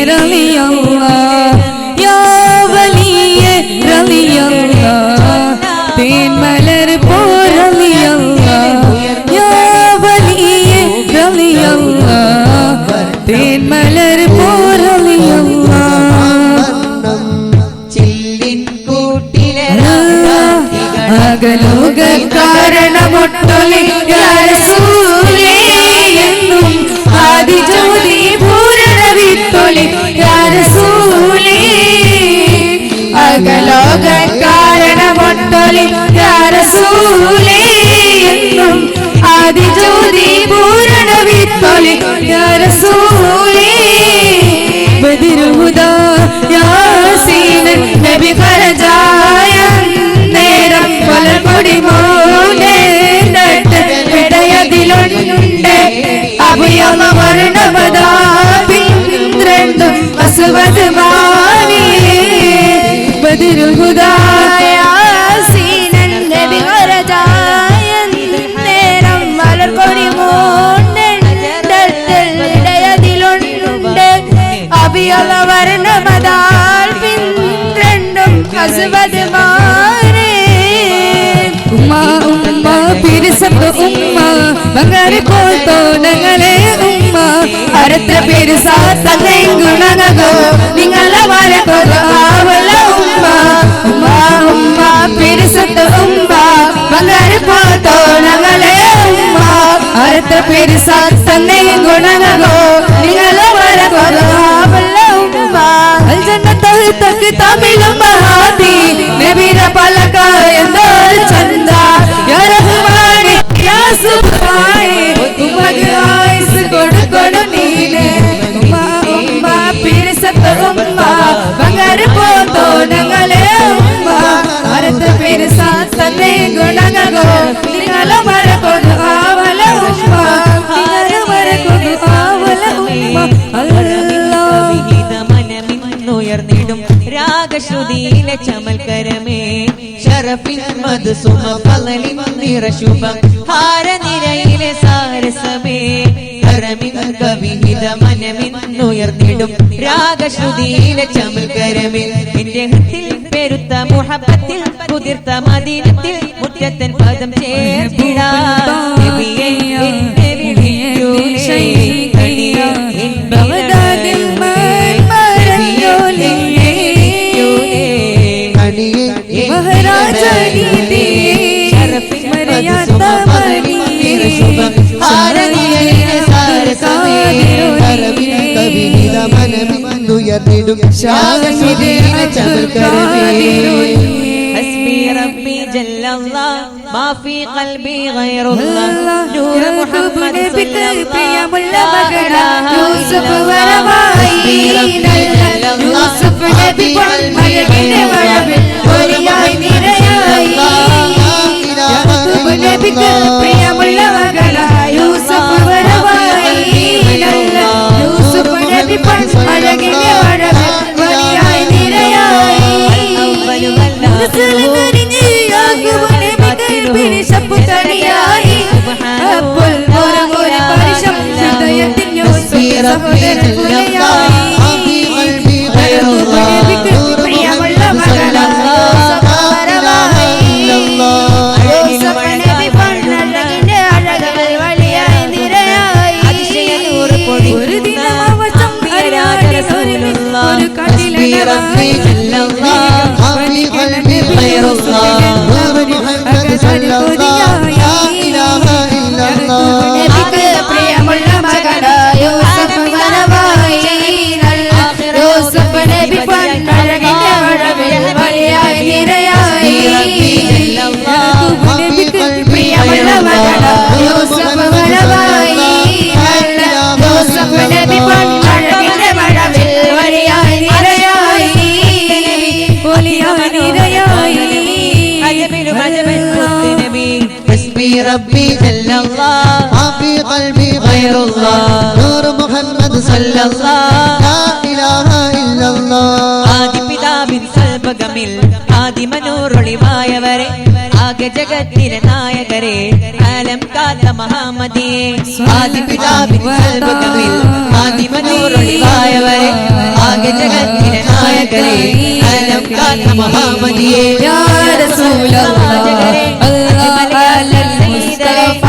റളിയല്ലാഹ് യാ വലിയേ റളിയല്ലാഹ് തേൻമലർ പോൽ റളിയല്ലാഹ് യാ വലിയേ റളിയല്ലാഹ് തേൻമലർ പോൽ റളിയല്ലാഹ് ചില്ലിൻ കൂട്ടിലെ അകലോക കാരണമൊട്ടൊലി യാ റസൂലേ എന്നും ആദിജ്യോതി പൂരണ വിത്തൊലി യാ റസൂലേ അകലോക കാരണമൊട്ടൊലി യാ റസൂലേ എന്നും ആദിജ്യോതി പൂരണ വിത്തൊലി യാ റസൂലേ ബദിറുൽ ഹുദാ യാസീൻ നബി ഖറജായ നേരം പലപൊടി മോനെ ഇടയതിലുണ്ട് അഭയമ വർണ്ണമതാ പിന്ദ്രണ്ട് അസ്വദ് മാനി ബദിറുൽ ഹുദാ യാസീൻ നബി ഖറജായ നേരം പലപൊടി മോനെ ഇടയതിലുണ്ട് അഭയമ വർണ്ണമതാ പിന്ദ്രണ്ടും അസ്വദ് മാനി ഉമ്മ ഉമ്മ പിരിസത്ത് ഉമ്മ ബംഗാരി പോൽത്തോ ഞങ്ങളെ ഉമ്മ അരത്ര പിരിസാ തങ്ങയും ഗുണനകോ നിങ്ങളെ വരകൊരാവല ഉമ്മ ഉമ്മ ഉമ്മ പിരിസത്ത് ഉമ്മ ബംഗാരി പോൽത്തോ ഞങ്ങളെ ഉമ്മ അരത്ര പിരിസാ തങ്ങയും ഗുണനകോ നിങ്ങളെ വരകൊരാവല ഉമ്മ അൽ ജന്നത്തുൽ തഖ് തമിലും മഹാദി നബിര പലക എന്തൊരു ചന്ദ യാ റഹ്മാനേ യാ സുബ്ഹാനേ ഉമ്മക്ക് ആയുസ് കൊടുക്കൊടു നീനേ ഉമ്മ ഉമ്മ പിരിസത്ത് ഉമ്മ ബംഗാരി പോത്തോ ഞങ്ങളെ ഉമ്മ അരത്ര പിരിസാ തന്നെ ഗുണനകോ നിങ്ങളെ മരകൊടു ആവല ഉമ്മ നിങ്ങളെ മരകൊടു ആവല ഉമ്മ ഉയർന്നിടും രാഗശ്രുതിയിലെ ചമൽക്കരമേ ശരഫിൻ മദ്സുമ ഫളലിൻ നിറശുഭം ഹാരനിരയിലെ സാരസമേ കരമിൻ കവിഹിത മനമിൻ ഉയർന്നിടും രാഗശ്രുതിയിലെ ചമൽക്കരമേ എന്റെ ഹൃത്തിൽ പെരുത്ത മുഹബത്തിൽ കുതിർത്ത മദീനത്തിൽ മുറ്റത്തൻ പദം ചേർത്തിടാ നബിയേ എന്നെ വിളിക്കൂ حسبي ربي جل الله ما في قلبي غير الله نور محمد صلى الله يوسف وروايين يوسف نبي قلبي ولياي നിരയായി യാക്കൂബ് നബിക്ക് പ്രിയമുള്ള മകളാ യൂസഫ് വരവായില്ല യൂസഫ് നബി അഴകിന്റെ വരവ് വലിയായി നിരയായി യാക്കൂബ് നബിക്ക് പിരിശപ്പു തടിയായി അപ്പോൾ ഒരു പരിശം ഹൃദയത്തിൽ യൂസഫ് സഹോദരൻ പുലയായി യാക്കൂബ് നബിക്ക് പ്രിയമുള്ള മകളാ ربي جل الله ما في قلبي غير الله نور محمد صلى الله لا إله إلا الله ആദി പിതാവിൻ സൽബഗമിൽ ആദിമനൂറൊളിവായവരെ ആകെ ജഗത്തിലെ നായകരെ ആലം കാത്ത മഹാമതിയെ ആദി പിതാവിൻ സൽബഗമിൽ ആദിമനൂറൊളിവായവരെ ജഗത്തിലെ നായകരെ അലം കാത്ത മഹാമതിയെ യാ റസൂലല്ലാഹ് അല്ലാഹ് അലൽ മുസ്തഫ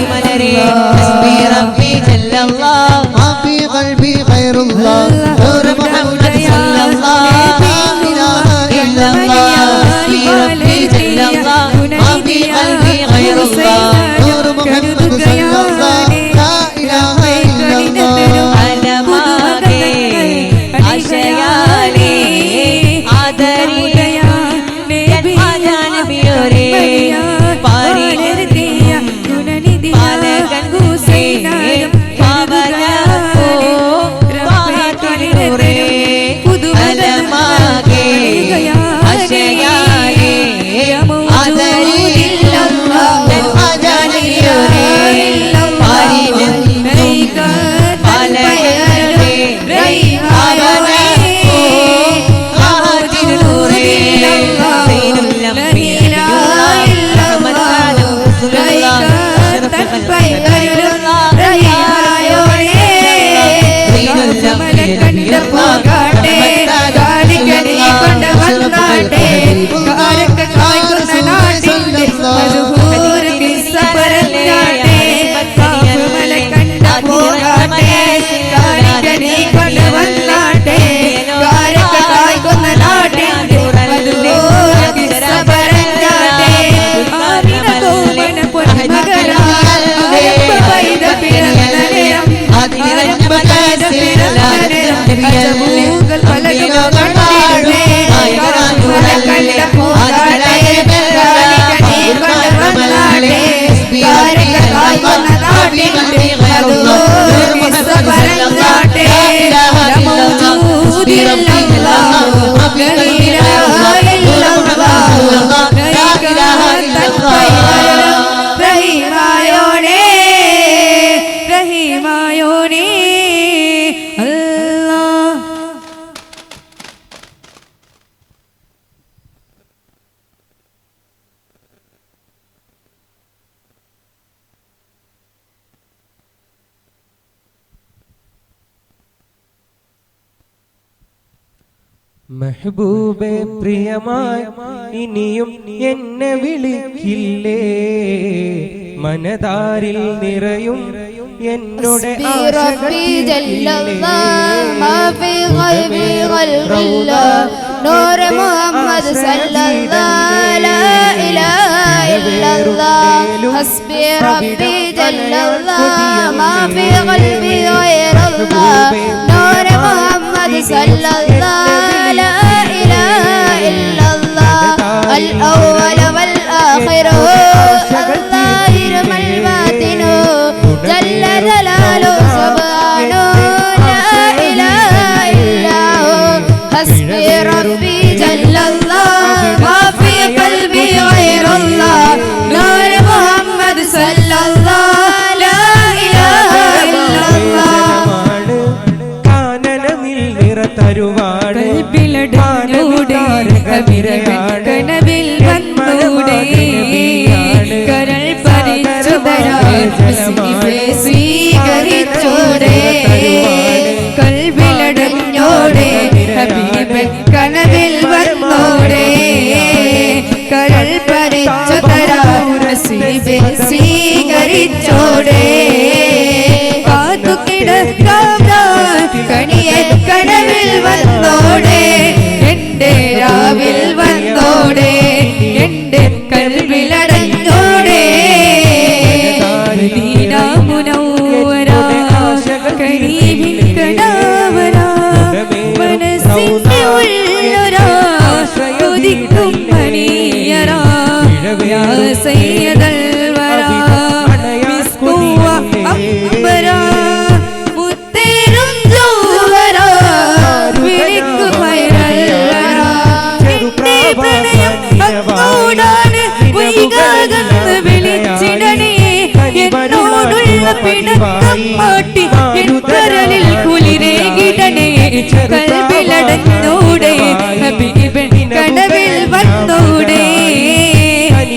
حسبي ربي جل الله ما في قلبي غير الله نور محمد صلى الله لا إله إلا الله حسبي ربي جل الله ما في قلبي غير الله نور محمد صلى الله لا إله إلا الله علماك عشياني عدري മെഹബൂബേ പ്രിയമായി ഇനിയും എന്നെ വിളിക്കില്ലേ മനതാരിൽ നിറയും എന്നോട് നൂർ മുഹമ്മദ് സല്ലല്ലാഹു ലാ ഇലാഹ ഇല്ലല്ലാഹ് ഹസ്ബി റബ്ബി ജല്ലല്ലാഹ് മാ ഫീ ഖൽബി ഗൈറുല്ലാഹ് നൂർ മുഹമ്മദ് സല്ലല്ലാഹു ലാ ഇലാഹ ഇല്ലല്ലാഹ് അൽ അവ്വൽ വൽ ആഖിർ الظاهر والباطن جل جلاله سبحانه لا إله إلا هو حسبي ربي جل الله ما في قلبي غير الله نور محمد صلى الله لا إله إلا الله കാനനമിൽ നിറതരുവാണ് കൽബിലടഞ്ഞൂടെ കനവിൽ വന്നൂടെ കരൾ പരിച്ചു തരാൻ സ്വീകരിച്ചൂടെ കൽബിലടഞ്ഞോടെ ഹബീബൻ കനവിൽ വന്നോടെ കരൾ പരിച്ചു തരാൻ സ്വീകരിച്ചോടെ കാത്തു കിടക്കാം കണിയെ കനവിൽ വന്നോടെ എന്റെ രാവിൽ വന്നോടെ എന്റെ കൽവിലടഞ്ഞോടെ മദീന മുനവ്വര കരീമിൻ കടാവര മനസ്സിന്റെ ഉള്ളൊരാ കൊതിക്കും മണിയറ യാ സയ്യിദൽ വരാ മിസ്കുവ അക്ബര മുത്തേറും ജൗഹര വിളിക്കു ഖൈറൽ വരാ എന്റെ പ്രണയം അങ്ങോടാണ് വൈകാകന്ന് വിളിച്ചിടണേ എന്നോടുള്ള പിണക്കം മാറ്റി എൻ കരളിൽ കുളിരേകിടണേ കൽബിലടഞ്ഞൂടെ ഹബീബൻ കനവിൽ വന്നൂടെ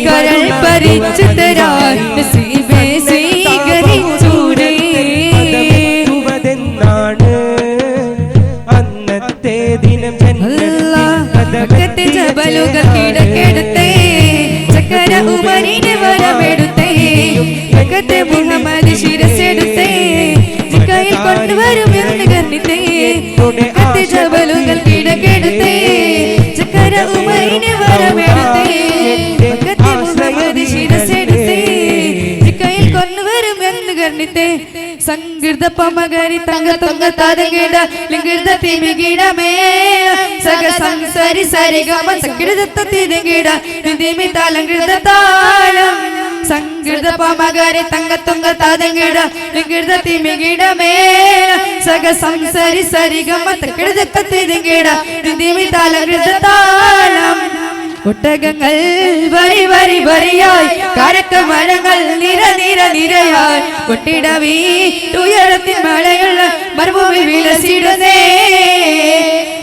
കരൾ വരിച്ചു തരാൻ നസീബേ സ്വീകരിച്ചൂടേ. ാണ് അന്നത്തെ ദിനം ജന്നത്തെ ജബലുകൾ കിടക്കെടുത്തേ ചക്കര ഉമരിനെ വരമെടുത്തേ ജഗത്തെ മുഹമ്മദ് ശിരസെടുത്തേ കയ്യിൽ കൊണ്ടുവരുമെന്ന് കർണിത്തേ ജഗത്തെ ജബലുകൾ കിടക്കെടുത്തേ ചക്കര ഉമരിനെ വരമെടുത്തേ ജഗത്തെ മുഹമ്മദ് ശിരസെടുത്തേ കയ്യിൽ കൊണ്ടുവരുമെന്ന് കർണിത്തേ സംഗീത പമകരി തങ്ക തൊങ്ക താരകിട ലിംഗിത തിമികിടമേ സഗ സംസരി സരിഗമ സംഗീത തിരകിട നിതിമി താലംഗിത താളം സംഗീത പമകരി തങ്ക തൊങ്ക താരകിട ലിംഗിത തിമികിടമേ സഗ സംസരി സരിഗമ സംഗീത തിരകിട നിതിമി താലംഗിത താളം ഒട്ടകങ്ങൾ വരി വരി വരിയായി കാരക്കമരങ്ങൾ നിര നിര നിരയായി കൊട്ടിടവി ഉയരത്തിൽ മഴയുള്ള മരുഭൂമി വിലസിടുന്നേ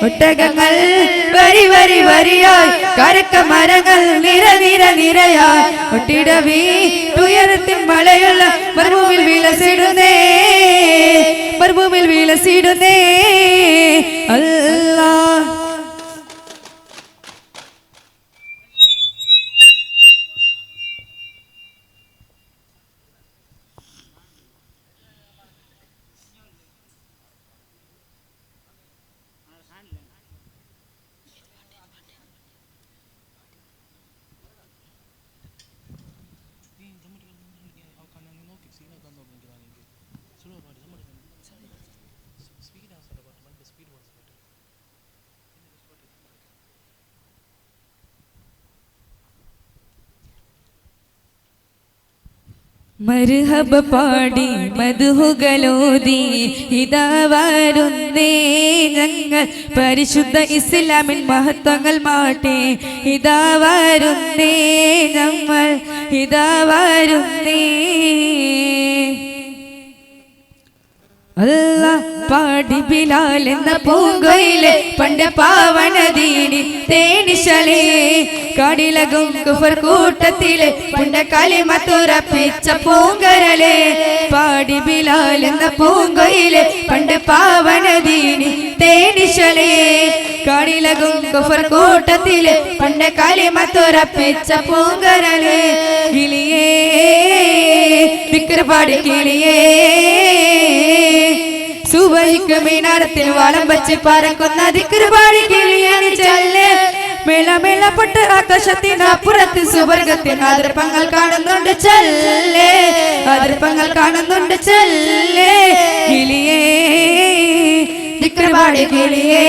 ഒട്ടകങ്ങൾ വരി വരി വരിയായി കാരക്കമരങ്ങൾ നിര നിര നിരയായി കൊട്ടിടവി ഉയരത്തിൽ മഴയുള്ള മരുഭൂമിൽ വിലസിടുന്നേ മരുഭൂമിൽ വിലസിടുന്നേ അല്ലാഹ്. മർഹബ പാടി മദ്ഹുകളോതി ഇതാ വരുന്നേ ഞങ്ങൾ പരിശുദ്ധ ഇസ്ലാമിൻ മഹത്വങ്ങൾ മാറ്റി ഇതാ വരുന്നേ ഞങ്ങൾ ഇതാ വരുന്നേ അല്ലാഹ് പാടി ബിലാൽ എന്ന പൂങ്കൊയിലെ പണ്ട് പാവനദീനി തേനിശലേ കാടിലകും കുഫർ കൂട്ടത്തിലെ പണ്ട് കലിമത്തുറപ്പിച്ച പൂങ്കരലേ പാടി ബിലാൽ എന്ന പൂങ്കൊയിലെ പണ്ട് പാവനദീനി തേനിശലേ കാടിലകും കുഫർ കൂട്ടത്തിലെ പണ്ട് കലിമത്തുറപ്പിച്ച പൂങ്കരലേ കിളിയേ വിക്രപാടി കിളിയേ സുബഹിക്ക് മിനാരത്തിൽ വളം വെച്ച് പറക്കുന്ന ദിക്റുപാടി കിളിയണി ചൊല്ല് മേളമേളപ്പെട്ട് ആകാശത്തിനപ്പുറത്ത് സുവർഗത്തിന് അതിർപ്പങ്ങൾ കാണുന്നുണ്ട് ചൊല്ല് അതിർപ്പങ്ങൾ കാണുന്നുണ്ട് ചൊല്ല് കിളിയേ ദിക്റുപാടി കിളിയേ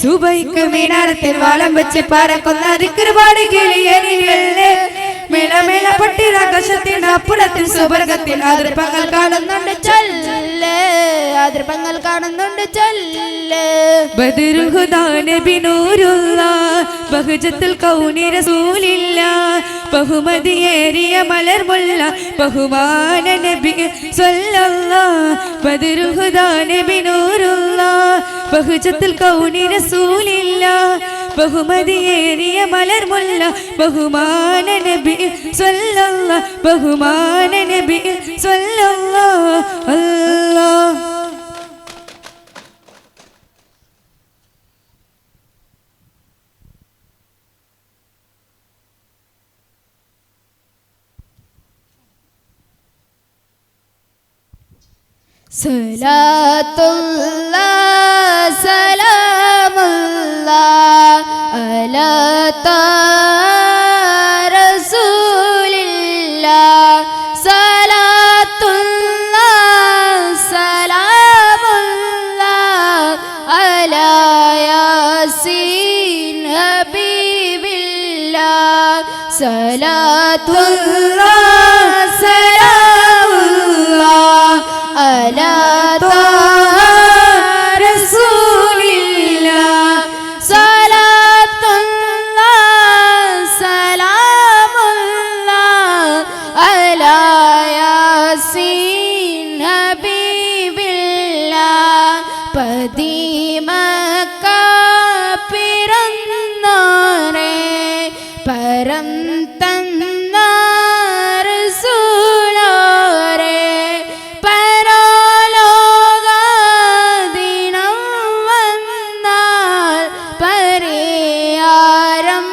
സുബഹിക്ക് മിനാരത്തിൽ വളം വെച്ച് പറക്കുന്ന ദിക്റുപാടി കിളിയണി ചൊല്ല് മേളമേളപ്പെട്ട് ആകാശത്തിനപ്പുറത്തിൽ സുവർഗത്തിൽ അതിർപ്പങ്ങൾ കാണുന്നുണ്ട് ചൊല്ല് അതിർപ്പങ്ങൾ കാണുന്നുണ്ട് ചൊല്ല് ബദറുൽ ഹുദാ നബി നൂറുല്ലാഹ് ബഹജത്തുൽ കൗനി റസൂലില്ലാഹ് ബഹുമതിയേറിയ മലർമുല്ല ബഹുമാന നബി സ്വല്ലല്ലാഹ് ബദറുൽ ഹുദാ നബി നൂറുല്ലാഹ് ബഹജത്തുൽ കൗനി റസൂലില്ലാഹ് ബഹുമതിയേറിയ മലർമുല്ല ബഹുമാന നബി സ്വല്ലല്ലാഹ് ബഹുമാന നബി സ്വല്ലല്ലാഹ് അല്ലാഹ്. സലാത്തുല്ലാഹ് സലാമുല്ലാഹ് അലാ റസൂലില്ലാഹ് സലാത്തുല്ലാഹ് സലാമുല്ലാഹ് അലാ യാസീൻ ഹബീബില്ലാഹ് സലാത്തുല്ലാഹ് സലാമുല്ലാഹ് അലാ റസൂലില്ലാഹ് സലാത്തുല്ലാഹ് സലാമുല്ലാഹ് അലാ യാസീൻ ഹബീബില്ലാഹ് പതിമക്ക പിറന്നോരേ പരം വരം തന്ന റസൂലോരേ പരലോകദിനം വന്നാൽ പരിഹാരം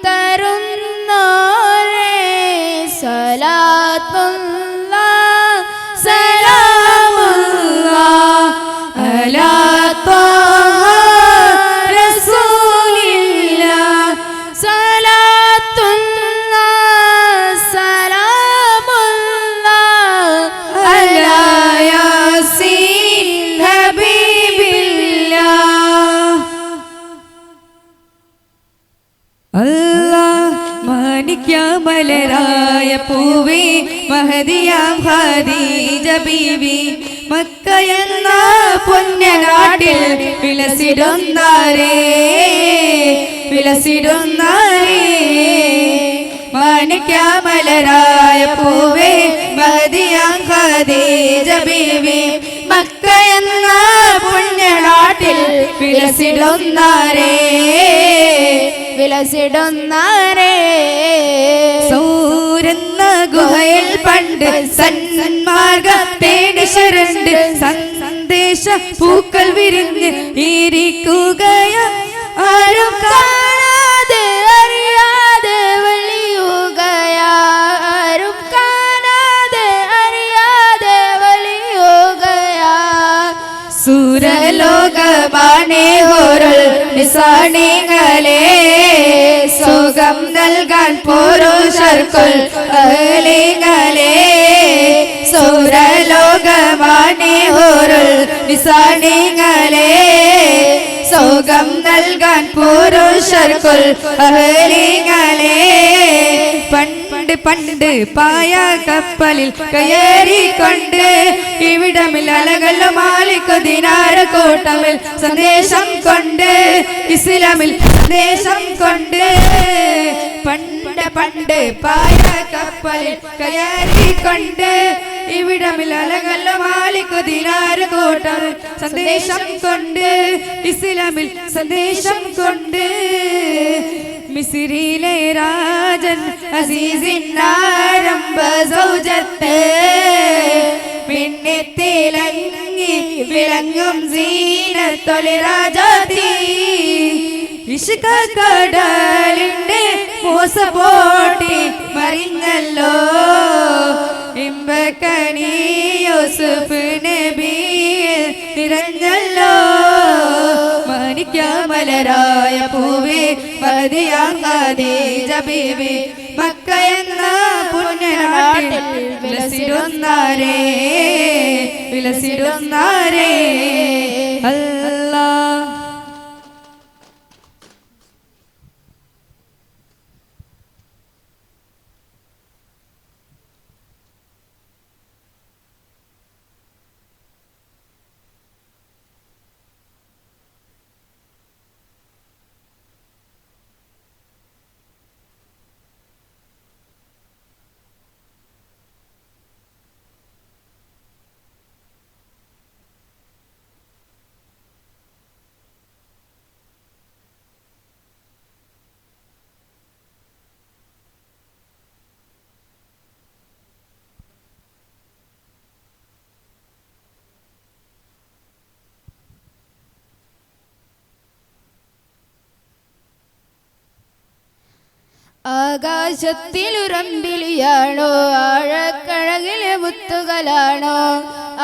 തരുന്നോരേ സലാത്തുല്ലാഹ് സലാമുല്ലാഹ് അലാ ത്വാഹ റസൂലില്ലാഹ് സലാത്തുല്ലാഹ് സലാമുല്ലാഹ് അലാ യാസീൻ ഹബീബില്ലാഹ്. അല്ലാഹ് മാണിക്യമലരായ പൂവേ മഹദിയാം ഖദീജ ബീവി മക്ക എന്ന പുണ്യനാട്ടിൽ വിലസിടുന്നാരേ മാണിക്യമലരായ പൂവേ മഹദിയാം ഖദീജ ബീവി മക്ക എന്ന പുണ്യനാട്ടിൽ വിലസിടുന്നാരേ സൂരെന്ന ഗുഹയിൽ പണ്ട് സന്മാർഗത്തേടി ശരണ്ട് സന്ദേശ പൂക്കൾ വിരിഞ്ഞ് ഇരിക്കുകയ ആരും കാണാതെ അറിയാതെ വലിയുകയാരും കാണാതെ അറിയാതെ വലിയുകയാ സൂരലോകമാണേ ഹോരൽ നിസാണികളെ സുഖം നൽകാൻ പുരുഷർക്കുൾ അഹ്ലികളെ സൂരലോകമാണേ ഹോരൽ നിസാണികളെ സുഖം നൽകാൻ പുരുഷർക്കുൾ അഹ്ലികളെ പണ്ട് പണ്ട് പായ കപ്പലിൽ കയറിക്കൊണ്ട് ഇവിടമിൽ അലകല്ല മാലിക്കു ദിനാര കൂട്ടമിൽ സന്ദേശം കൊണ്ട് ഇസ്ലാമിൽ സന്ദേശം കൊണ്ട് പണ്ട് പണ്ട് പായ കപ്പലിൽ കയറിക്കൊണ്ട് ഇവിടമിൽ അലകല്ല മാലിക്കു ദിനാര കൂട്ടമിൽ സന്ദേശം കൊണ്ട് ഇസ്ലാമിൽ സന്ദേശം കൊണ്ട് മിസ്രിയിലെ രാജൻ അസീസിനാരംഭ സൗജത്ത് മിന്നിത്തിലങ്ങി വിളങ്ങും സീനത്തൊളി രാജാതി ഇഷ്ക കടലിന്റെ മോസപോട്ടി മറിഞ്ഞല്ലോ ഇമ്പക്കണി യൂസുഫ് നബിയിൽ നിറഞ്ഞല്ലോ മാണിക്യമലരായ പൂവേ മഹദിയാം ഖദീജ ബീവി മക്ക എന്ന പുണ്യനാട്ടിൽ വിലസിടുന്നാരേ അല്ലാഹ്. ആകാശത്തിലുറമ്പിലിയാണോ ആഴക്കഴകിലെ മുത്തുകളാണോ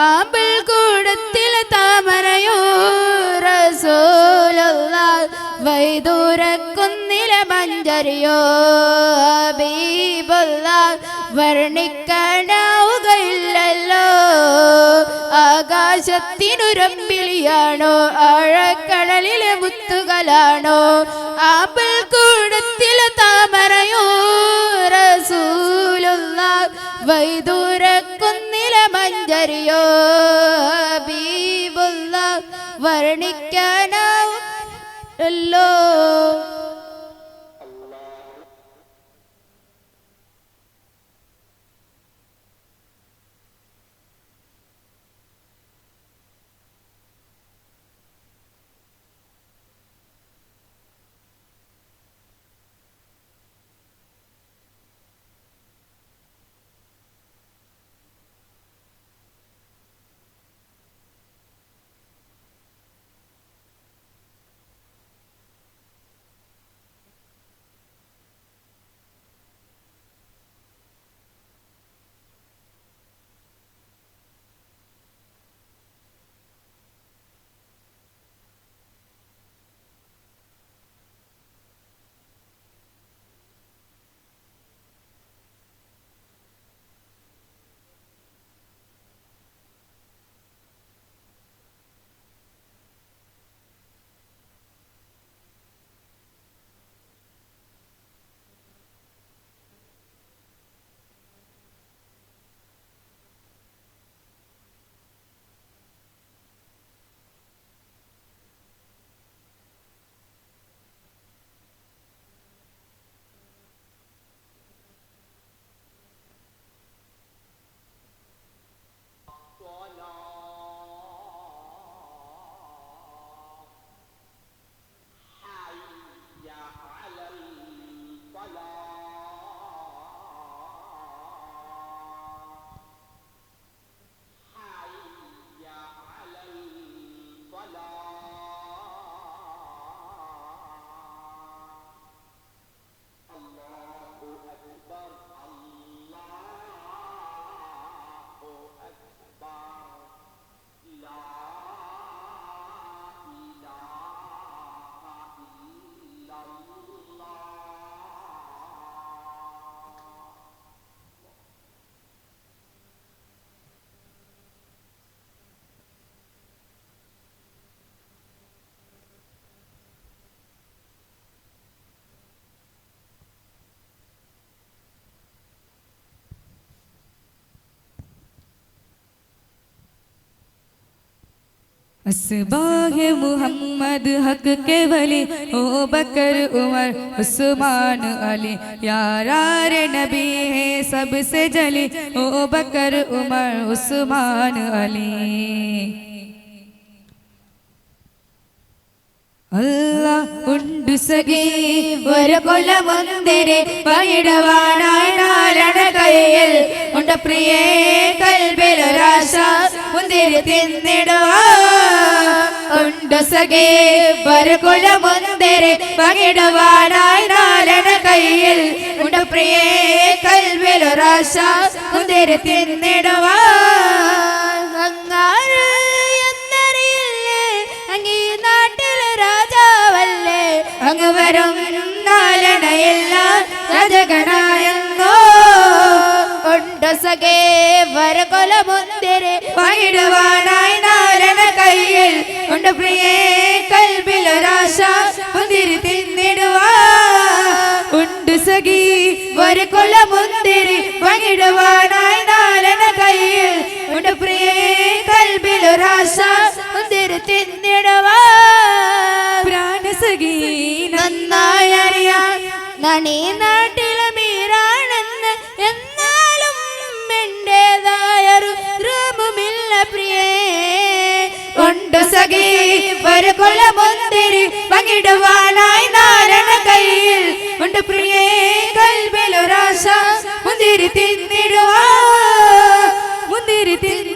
ആമ്പൽ കൂടത്തിലെ താമരയോ റസൂലുള്ളാഹ് വൈദൂരക്കുന്നിലെ മഞ്ചരിയോ ഹബീബുള്ളാഹ് വർണ്ണിക്കാനാവുകയില്ലല്ലോ ആകാശത്തിനുറമ്പിലിയാണോ ആഴക്കടലിലെ മുത്തുകളാണോ ആമ്പൽ കൂടത്തിലെ താമരയോ റസൂലുള്ളാഹ് വൈദൂരക്കുന്നിലെ മഞ്ചരിയോ ഹബീബുള്ളാഹ് വർണ്ണിക്കാനാവുകയില്ലല്ലോ. अस्बाह मुहम्मद हक के वली ओ बकर उमर उस्मान अली यारार नबी है सबसे जली ओ बकर उमर उस्मान अली അല്ലാഹ് ഉണ്ട് സഖി ഒരു കൊലമുന്തിരി പകിടുവാനായി നാലണ കയ്യിൽ ഉണ്ട് പ്രിയേ കൽബിലൊരാശ മുന്തിരി തിന്നിടുവാൻ ഉണ്ട് സഖി ഒരു കൊലമുന്തിരി പകിടുവാനായി നാലണ കയ്യിൽ ഉണ്ട് പ്രിയേ കൽബിലൊരാശ മുന്തിരി തിന്നിടുവാൻ അങ്ങാര് എന്നറിയില്ലേ അങ്ങീ നാട്ടിലെ രാജാവല്ലേ അങ്ങ് വരും നാലണയെല്ലാം രജഗണായെന്നോ ഉണ്ട് സഖേ വരകൊല മുന്തിരി പകിടുവാനായി നാലണ കയ്യിൽ ഉണ്ട് പ്രിയേ കൽബിലൊരാശ മുന്തിരി തിന്നിടുവാൻ ഉണ്ട് സഖി ഒരു കൊല മുന്തിരി പകിടുവാനായി നാലണ കയ്യിൽ ഉണ്ട് പ്രിയേ കൽബിലൊരാശ മുന്തിരി തിന്നിടുവാൻ പ്രാണസഖി നന്നായി അറിയാൻ നണി നാട്ടിലെ മീരാണെന്ന് എന്നാലും എന്റേതായൊരു ദ്രവമില്ല പ്രിയേ ഉണ്ട് സഖി ഒരു കൊല മുന്തിരി പകിടുവാനായി നാലണ കയ്യിൽ ഉണ്ട് പ്രിയേ കൽബിലൊരാശ മുന്തിരി തിന്നിടുവാൻ മുന്തിരി തിന്നിടുവാൻ